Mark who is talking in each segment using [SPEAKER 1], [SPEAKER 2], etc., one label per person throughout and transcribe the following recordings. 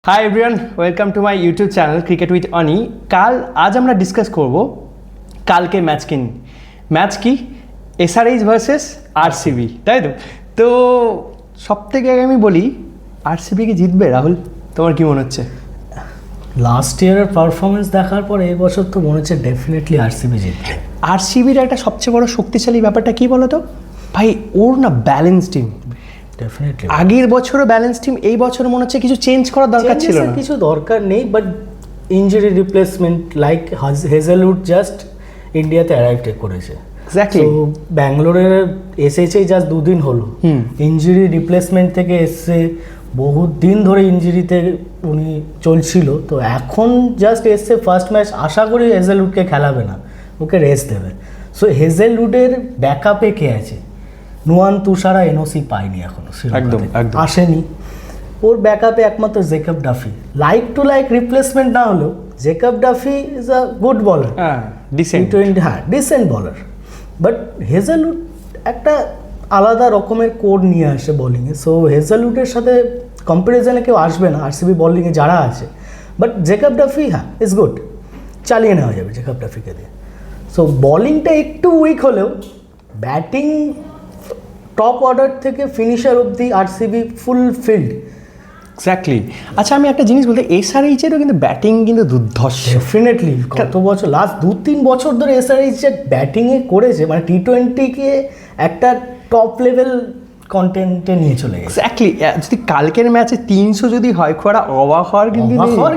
[SPEAKER 1] High everyone, welcome to my YouTube channel cricket with Oni. আজ আমরা discuss করব কালকে ম্যাচকে নিয়ে। ম্যাচ কি? এসআরএইচ ভার্সেস আরসিবি, তাই তো? তো সব থেকে আগে আমি বলি, আরসিবি কি জিতবে রাহুল? তোমার কি মনে হচ্ছে?
[SPEAKER 2] লাস্ট ইয়ারের পারফরমেন্স দেখার পরে এই বছর তো মনে হচ্ছে ডেফিনেটলি আরসিবি জিতবে।
[SPEAKER 1] আরসিবির একটা সবচেয়ে বড় শক্তিশালী ব্যাপারটা কি বলো তো ভাই? ওর না ব্যালেন্স টিম।
[SPEAKER 2] ডেফিনেটলি
[SPEAKER 1] আগের বছরও ব্যালেন্স টিম, এই বছর মনে হচ্ছে কিছু চেঞ্জ করার দরকার ছিল না।
[SPEAKER 2] কিছু দরকার নেই, but injury replacement like Hazlewood just ইন্ডিয়াতে অ্যারাইভ করেছে।
[SPEAKER 1] এক্স্যাক্টলি।
[SPEAKER 2] তো ব্যাঙ্গালোরে এসেছেই জাস্ট দুদিন হলো, ইনজুরি রিপ্লেসমেন্ট থেকে এসছে, বহুত দিন ধরে ইনজুরিতে উনি চলছিল। তো এখন জাস্ট এসছে ফার্স্ট ম্যাচ, আশা করি হেজেলউডকে খেলাবে না, ওকে রেস্ট দেবে। সো হেজেলউডের ব্যাকআপে কে আছে? নুয়ান তুষারা এনওসি পায়নি এখনো,
[SPEAKER 1] একদম
[SPEAKER 2] আসেনি। ওর ব্যাকআপে একমাত্র Jacob Duffy, like to like replacement না হলেও Jacob Duffy is a good বলার, ডিসেন্ট বলার। বাট হেজেলউড একটা আলাদা রকমের কোড নিয়ে আসে বোলিংয়ে। সো হেজেলউডের সাথে কম্পারিজনে কেউ আসবে না আরসিবি বোলিংয়ে যারা আছে। But Jacob Duffy is good, চালিয়ে নেওয়া যাবে জেকব ডাফিকে দিয়ে। সো বোলিংটা একটু উইক হলেও ব্যাটিং টপ অর্ডার থেকে ফিনিশার অবধি আরসিবি ফুল ফিল্ড।
[SPEAKER 1] এক্স্যাক্টলি। আচ্ছা, আমি একটা জিনিস বলতে, এসআরএইচেরও কিন্তু ব্যাটিং কিন্তু দুর্ধর্ষ।
[SPEAKER 2] ডেফিনেটলি কত বছর, লাস্ট 2-3 বছর ধরে এসআরএইচ যে ব্যাটিংয়ে করেছে, মানে টি20কে একটা টপ লেভেল কন্টেন্টে নিয়ে চলে গেছে।
[SPEAKER 1] এক্স্যাক্টলি। যদি কালকের ম্যাচে 300 যদি হয়, খুব একটা অবাক হওয়ার কিন্তু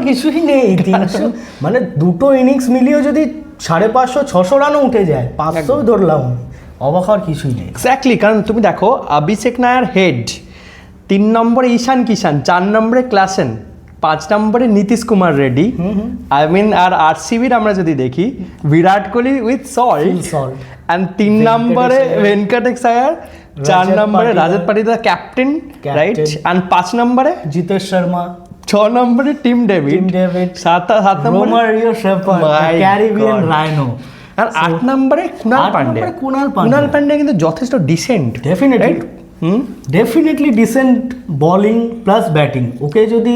[SPEAKER 2] কিছুই নেই। 300 মানে দুটো ইনিংস মিলিয়েও যদি 550-600 রানও উঠে যায়, 500 ধরলাম, অবাক হওয়ার কিছুই নেই।
[SPEAKER 1] এক্স্যাক্টলি। কারণ তুমি দেখো, অভিষেক নায়ার হেড, 3 নম্বরে ঈশান কিষান, 4 নম্বরে ক্লাসেন, 5 নম্বরে নীতিশ কুমার রেড্ডি। আর আরসিবির আমরা যদি দেখি, Virat Kohli with salt, and 3 নম্বরে ভেঙ্কটেশ আয়ার, 4 নম্বরে Rajat Patidar captain, right? And 5 নম্বরে
[SPEAKER 2] জিতেশ শর্মা,
[SPEAKER 1] 6 নম্বরে টিম ডেভিড, 7 নম্বরে
[SPEAKER 2] রোমারিও শেফার্ড, ক্যারিবিয়ান রাইনো,
[SPEAKER 1] আর 8 নম্বরে কুনাল পান্ডে। কুনাল পান্ডে কিন্তু যথেষ্ট decent,
[SPEAKER 2] definitely decent bowling plus batting. Okay যদি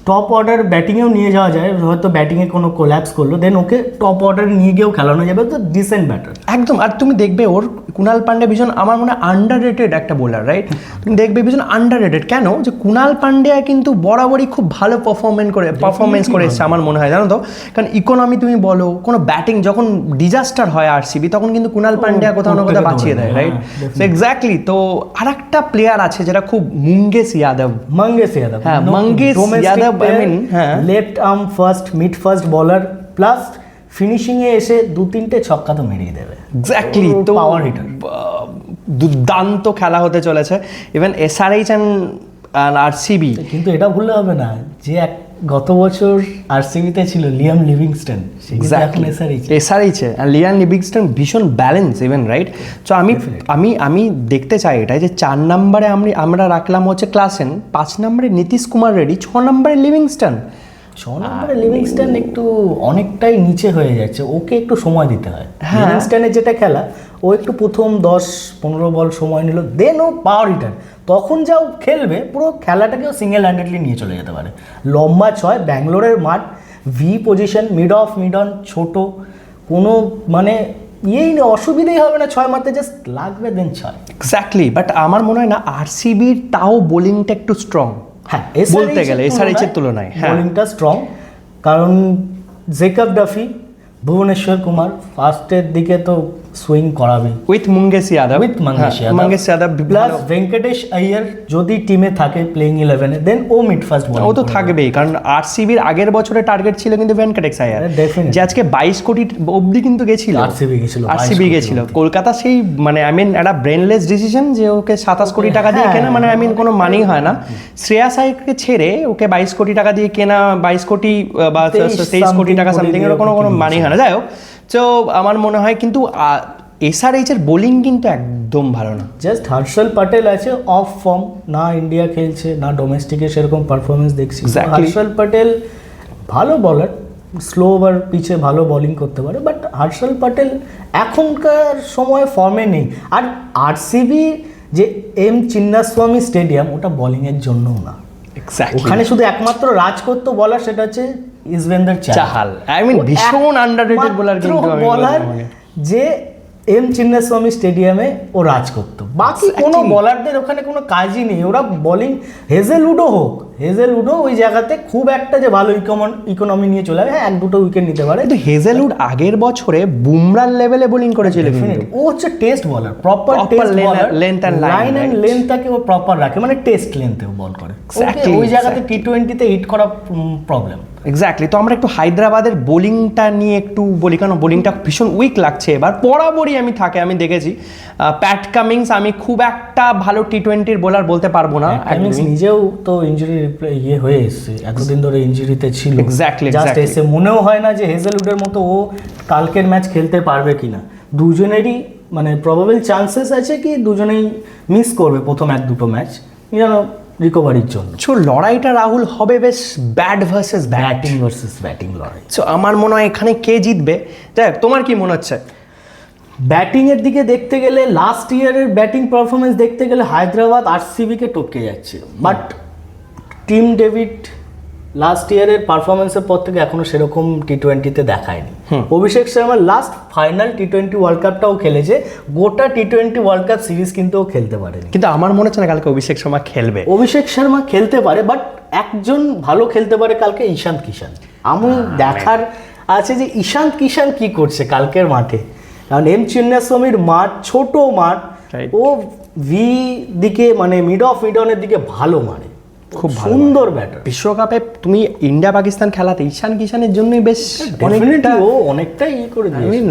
[SPEAKER 2] টপ অর্ডার ব্যাটিংয়েও নিয়ে যাওয়া যায়, হয়তো ব্যাটিংয়ে কোনো কোল্যাপস করলো, দেন ওকে টপ অর্ডারে নিয়ে গিয়েও খেলানো যাবে, তো ডিসেন্ট ব্যাটার
[SPEAKER 1] একদম। আর তুমি দেখবে ওর কুনাল পান্ডে ভীষণ, আমার মনে হয় আন্ডার রেটেড একটা বোলার, রাইট? তুমি দেখবে ভীষণ আন্ডার রেটেড। কেন? যে কুনাল পান্ডিয়া কিন্তু বরাবরই খুব ভালো পারফরমেন্স করে এসছে আমার মনে হয়, জানো তো? কারণ ইকোনমি তুমি বলো, কোনো ব্যাটিং যখন ডিজাস্টার হয় আরসিবি, তখন কিন্তু কুনাল পান্ডিয়া কোথাও না কোথাও বাঁচিয়ে দেয়, রাইট? এক্স্যাক্টলি। তো আর একটা প্লেয়ার আছে যেটা খুব, মঙ্গেশ যাদব। হ্যাঁ, Mangesh Yadav, I mean
[SPEAKER 2] left arm fast, mid fast bowler, plus ফিনিশিংয়ে এসে 2-3টে ছক্কা তো মেরিয়ে দেবে।
[SPEAKER 1] এক্স্যাক্টলি। তো পাওয়ার হিটার, দুর্দান্ত খেলা হতে চলেছে ইভেন এসআরএইচ অ্যান্ড আরসিবি।
[SPEAKER 2] কিন্তু এটা ভুললে হবে না যে গত বছর আরসিবিতে ছিল লিয়াম লিভিংস্টন,
[SPEAKER 1] এসআরএইচে লিয়াম লিভিংস্টন ভীষণ ব্যালেন্স ইভেন, রাইট? তো আমি দেখতে চাই এটা যে 4 নম্বরে আমরা রাখলাম হচ্ছে ক্লাসেন, 5 নম্বরে নীতিশ কুমার রেড্ডি, 6 নম্বরে লিভিংস্টন।
[SPEAKER 2] 6 নম্বরে লিভিংস্টন একটু অনেকটাই নিচে হয়ে যাচ্ছে, ওকে একটু সময় দিতে হয়। লিভিংস্টনের যেটা খেলা, ও একটু প্রথম 10-15 বল সময় নিল, দেন ও পাওয়ার হিটার, তখন যাও খেলবে, পুরো খেলাটাকেও সিঙ্গেল হ্যান্ডেডলি নিয়ে চলে যেতে পারে। লম্বা 6, ব্যাঙ্গালোরের মাঠ, ভি পজিশন, মিড অন, ছোট, কোনো মানে অসুবিধাই হবে না 6 মারতে, জাস্ট লাগবে দেন 6।
[SPEAKER 1] এক্স্যাক্টলি। বাট আমার মনে হয় না আরসিবির তাও বোলিংটা একটু স্ট্রং,
[SPEAKER 2] হ্যাঁ
[SPEAKER 1] বলতে গেলে এসআরএইচের তুলনায়
[SPEAKER 2] বোলিংটা স্ট্রং। কারণ জেকব ডাফি, ভুবনেশ্বর কুমার ফার্স্টের দিকে তো সুইং করাবে
[SPEAKER 1] উইথ মঙ্গেশ যাদব,
[SPEAKER 2] প্লাস ভেঙ্কটেশ আয়ার যদি টিমে থাকে প্লেইং 11-এ, দেন ও মিড ফার্স্ট বোলার,
[SPEAKER 1] ও তো থাকবেই। কারণ আরসিবির আগের বছরে টার্গেট ছিল কিন্তু ভেঙ্কটেশ আয়ার, যে আজকে 22 কোটি অবধি কিন্তু গেছিল, আরসিবি গেছিল। কলকাতা সেই মানে আই মিন একটা ব্রেনলেস ডিসিশন যে ওকে 27 কোটি টাকা দিয়ে কেনা, মানে আই মিন কোনো মানেই হয় না। শ্রেয়াস আয়ারকে ছেড়ে ওকে 22 কোটি টাকা দিয়ে কেনা, 22 কোটি বা 23 কোটি টাকা সামথিং এর কোনো মানেই হয় না। যাই হোক, তো আমার মনে হয় কিন্তু এসআরএইচের বোলিং কিন্তু একদম ভালো না।
[SPEAKER 2] জাস্ট হর্ষল প্যাটেল আছে অফ ফর্ম, না ইন্ডিয়া খেলছে না ডোমেস্টিকে সেরকম পারফরমেন্স দেখছি। হর্ষল প্যাটেল ভালো বলার, স্লো ওভার পিচে ভালো বোলিং করতে পারে, বাট হর্ষল প্যাটেল এখনকার সময় ফর্মে নেই। আর আরসিবি যে চিন্নাস্বামী স্টেডিয়াম, ওটা বোলিংয়ের জন্যও না। ওখানে শুধু একমাত্র রাজ করতো বলার, সেটা হচ্ছে ইজবেন্দার
[SPEAKER 1] চাহাল। আই মিন ভীষণ আন্ডাররেটেড বোলার, কিন্তু
[SPEAKER 2] বলার যে এম চিন্নাস্বামী স্টেডিয়ামে ও রাজ করতো। বাকি কোনো বলারদের ওখানে কোনো কাজই নেই, ওরা বোলিং হেজেলউডও ওই জায়গাতে খুব একটা যে ভালো ইকোনমি নিয়ে চলে যাবে, হ্যাঁ 1-2 উইকেট নিতে পারে।
[SPEAKER 1] কিন্তু হেজেলউড আগের বছরে বুমরার লেভেলে বোলিং করেছিল,
[SPEAKER 2] ও হচ্ছে test bowler, proper test bowler,
[SPEAKER 1] length and
[SPEAKER 2] line and লেন্থটাকে ও প্রপার রাখে, মানে টেস্ট লেন্থেও বল করে। ওই জায়গাতে টি20তে হিট করা প্রবলেম।
[SPEAKER 1] এক্স্যাক্টলি। তো আমরা একটু হায়দ্রাবাদের বোলিংটা নিয়ে একটু বলি, কারণ বোলিংটা ভীষণ উইক লাগছে এবার। বরাবরই আমি দেখেছি প্যাট কামিংস আমি খুব একটা ভালো টি20-র বোলার বলতে পারবো না।
[SPEAKER 2] নিজেও তো ইনজুরি হয়ে এসেছে, এতদিন ধরে ইনজুরিতে ছিল।
[SPEAKER 1] এক্স্যাক্টলি।
[SPEAKER 2] এসে মনেও হয় না যে হেজেলউডের মতো ও কালকের ম্যাচ খেলতে পারবে কিনা। দুজনেরই মানে প্রবাবল চান্সেস আছে কি দুজনেই মিস করবে প্রথম 1-2 ম্যাচ রিকভারির জন্য।
[SPEAKER 1] সো লড়াইটা রাহুল হবে বেশ ব্যাট ভার্সেস
[SPEAKER 2] ব্যাটিং লড়াই।
[SPEAKER 1] সো আমার মনে হয় এখানে কে জিতবে, যাই হোক তোমার কি মনে হচ্ছে?
[SPEAKER 2] ব্যাটিংয়ের দিকে দেখতে গেলে লাস্ট ইয়ারের ব্যাটিং পারফরমেন্স দেখতে গেলে হায়দ্রাবাদ আরসিবিকে টপকে যাচ্ছে, বাট টিম ডেভিড লাস্ট ইয়ারের পারফরমেন্সের পর থেকে এখনো সেরকম টি20তে দেখায়নি। অভিষেক শর্মা লাস্ট ফাইনাল টি20 ওয়ার্ল্ড কাপটাও খেলেছে, গোটা টি20 ওয়ার্ল্ড কাপ সিরিজ কিন্তু ও খেলতে পারেনি।
[SPEAKER 1] কিন্তু আমার মনে হচ্ছে না কালকে অভিষেক শর্মা খেলবে।
[SPEAKER 2] অভিষেক শর্মা খেলতে পারে, বাট একজন ভালো খেলতে পারে কালকে, ঈশান্ত কিষান। আমি দেখার আছে যে ঈশান্ত কিষান কি করছে কালকের মাঠে, কারণ এম চিন্নাস্বামীর মাঠ ছোট মাঠ, ও ভি দিকে মানে মিড অনের দিকে ভালো মারে, খুব সুন্দর ব্যাটার।
[SPEAKER 1] বিশ্বকাপে তুমি ইন্ডিয়া পাকিস্তান খেলাতে ঈশান কিষানের জন্যই বেশ
[SPEAKER 2] অনেকটাই করে
[SPEAKER 1] আই মিন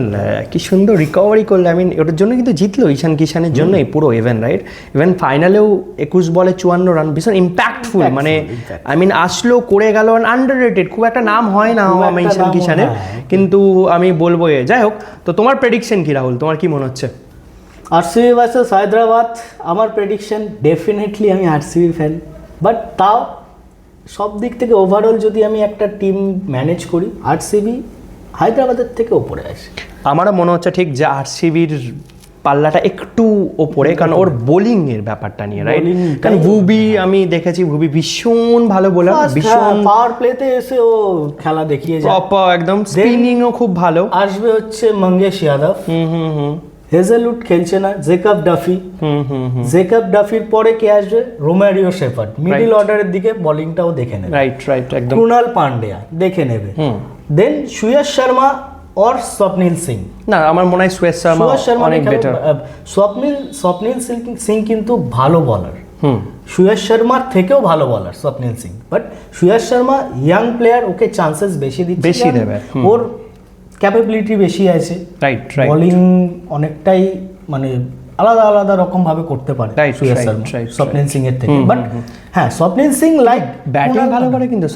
[SPEAKER 1] কি সুন্দর রিকভারি করলে। আই মিন ওটার জন্য কিন্তু জিতলো ঈশান কিষানের জন্যই পুরো ইভেন, রাইট? ইভেন ফাইনালেও 21 বলে 54 রান, ভীষণ ইম্প্যাক্টফুল। মানে আই মিন আসলো করে গেল, আন্ডাররেটেড, খুব একটা নাম হয় না ঈশান কিষানের, কিন্তু আমি বলবো যাই হোক। তো তোমার প্রেডিকশন কি রাহুল, তোমার কি মনে হচ্ছে?
[SPEAKER 2] RCB versus Hyderabad. আমার প্রেডিকশন ডেফিনেটলি আমি আরসিবি ফ্যান, বাট তাও সব দিক থেকে ওভারঅল যদি আমি একটা টিম ম্যানেজ করি, আরসিবি হায়দ্রাবাদের থেকে ওপরে আসে।
[SPEAKER 1] আমারও মনে হচ্ছে ঠিক যে আরসিবির পাল্লাটা একটু ওপরে, কারণ ওর বোলিং এর ব্যাপারটা নিয়ে, রাইট? কারণ ভুবি আমি দেখেছি, ভুবি ভীষণ ভালো বোলার, ভীষণ
[SPEAKER 2] পাওয়ার প্লেতে এসে ও খেলা দেখিয়ে যায়,
[SPEAKER 1] প্রপার একদম, স্পিনিংও খুব ভালো।
[SPEAKER 2] আসবে হচ্ছে মঙ্গেশ যাদব, হেজেলউড খেলছে না, জেকব ডাফির পরে কে আসবে? Romario shepherd. মিডল অর্ডারের দিকে বোলিংটাও দেখে নেবে,
[SPEAKER 1] রাইট একদম।
[SPEAKER 2] কুনাল পান্ডিয়া দেখে নেবে, দেন সুয়েশ শর্মা और स्वप्निल सिंह।
[SPEAKER 1] না আমার মনে হয় সুয়েশ শর্মা অনেক বেটার।
[SPEAKER 2] स्वप्निल सिंह কিন্তু ভালো বলার, সুয়েশ শর্মার থেকেও ভালো বলার Swapnil Singh, but Suyash Sharma young player, okay chances বেশি
[SPEAKER 1] দেবে,
[SPEAKER 2] ওর ক্যাপাবিলিটি বেশি আছে,
[SPEAKER 1] রাইট?
[SPEAKER 2] বোলিং অনেকটাই মানে আলাদা রকম ভাবে করতে পারে সুয়েশ শর্মা स्वप्निल सिंह এর থেকে। বাট হ্যাঁ स्वप्निल सिंह লাইক
[SPEAKER 1] ব্যাটিং ভালো করে, কিন্তু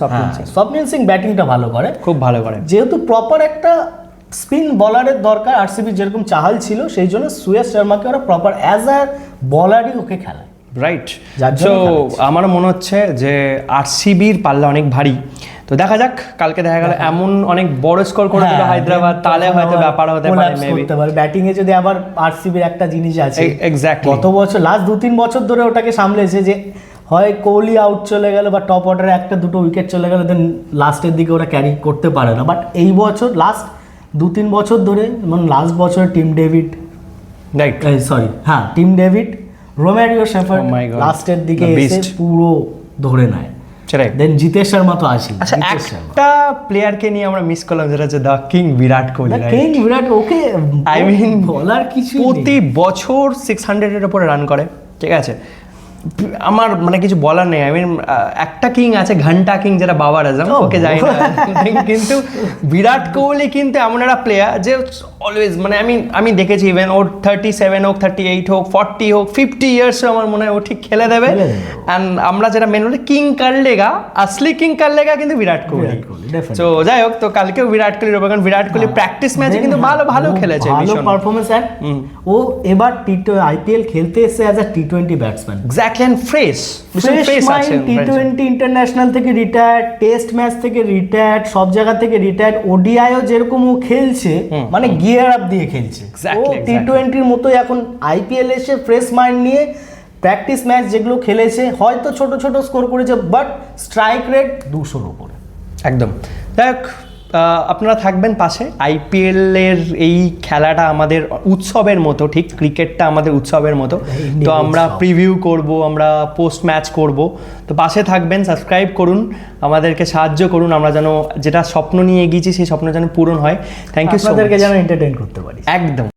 [SPEAKER 2] स्वप्निल सिंह ব্যাটিংটা ভালো করে,
[SPEAKER 1] খুব ভালো করে।
[SPEAKER 2] যেহেতু প্রপার একটা স্পিন বলারের দরকার, আরসিবি যেরকম চাহাল ছিল, সেই জন্য সুয়েশ শর্মাকে ওরা প্রপার অ্যাজ আ বলারই ওকে খেলায়,
[SPEAKER 1] রাইট? সো আমার মনে হচ্ছে যে আরসিবির পাল্লা অনেক ভারী। তো দেখা যাক, কালকে দেখা গেল এমন অনেক বড় স্কোর করে দিল হায়দ্রাবাদ, তাহলে হয়তো ব্যাপার হতে পারে মেবি।
[SPEAKER 2] ব্যাটিং এ যদি আবার আরসিবির একটা জিনিস আছে,
[SPEAKER 1] এক্স্যাক্টলি,
[SPEAKER 2] গত বছর লাস্ট 2-3 বছর ধরে ওটাকে সামলেছে যে হয় কোহলি আউট চলে গেল বা টপ অর্ডারে 1-2 উইকেট চলে গেল, দেন লাস্টের দিকে ওরা ক্যারি করতে পারে না। বাট এই বছর লাস্ট 2-3 বছর ধরে, যেমন লাস্ট বছর Tim David,
[SPEAKER 1] right,
[SPEAKER 2] Tim David, Romario shepherd লাস্টের দিকে এসে পুরো ধরে নেয়। দেন জিতেশ শর্মা তো আসি।
[SPEAKER 1] আচ্ছা, একটা প্লেয়ারকে নিয়ে আমরা মিস করলাম, যেটা হচ্ছে the king Virat Kohli.
[SPEAKER 2] Okay
[SPEAKER 1] I mean
[SPEAKER 2] বলার কিছু,
[SPEAKER 1] প্রতি বছর 600 এর উপরে রান করে, ঠিক আছে? আমার মানে কিছু বলার নেই। আই মিন একটা কিং আছে, ঘন্টা কিং, যেটা বাবার আজম, ওকে যাই না, কিন্তু বিরাট কোহলি কিন্তু এমন একটা প্লেয়ার যে অলওয়েজ মানে আমি দেখেছি, ইভেন ওর 37 হোক, 38 হোক, 40 হোক, 50 ইয়ার্স আমার মনে হয় ও ঠিক খেলে দেবে। অ্যান্ড আমরা যেটা মেন বলি কিং কার লেগা, আসলি কিং কার লেগা কিন্তু বিরাট কোহলি। তো যাই হোক, তো কালকেও বিরাট কোহলির উপর, কারণ বিরাট কোহলি প্র্যাকটিস ম্যাচে কিন্তু ভালো খেলেছে,
[SPEAKER 2] ভালো পারফরম্যান্স। ও এবার আইপিএল খেলতে এসে as a T20 batsman,
[SPEAKER 1] fresh আছে।
[SPEAKER 2] টি20 ইন্টারন্যাশনাল থেকে রিটায়ার্ড, টেস্ট ম্যাচ থেকে রিটায়ার্ড, সব জায়গা থেকে রিটায়ার্ড, ওডিআইও যেরকম ও খেলছে, মানে গিয়ার আপ দিয়ে খেলছে ও টি20-র মতোই। এখন আইপিএল এসে ফ্রেশ মাইন্ড নিয়ে প্র্যাকটিস ম্যাচ যেগুলো খেলেছে হয়তো ছোট ছোট স্কোর করেছে, বাট স্ট্রাইক রেট 200-র উপরে।
[SPEAKER 1] একদম। দেখ আপনারা থাকবেন পাশে। আইপিএলের এই খেলাটা আমাদের উৎসবের মতো, ঠিক ক্রিকেটটা আমাদের উৎসবের মতো, তো আমরা প্রিভিউ করব, আমরা পোস্ট ম্যাচ করব, তো পাশে থাকবেন, সাবস্ক্রাইব করুন, আমাদেরকে সাহায্য করুন, আমরা যেন যেটা স্বপ্ন নিয়ে এগিয়েছি সেই স্বপ্ন যেন পূরণ হয়। থ্যাংক ইউ,
[SPEAKER 2] আপনাদেরকে যেন এন্টারটেইন করতে পারি।
[SPEAKER 1] একদম।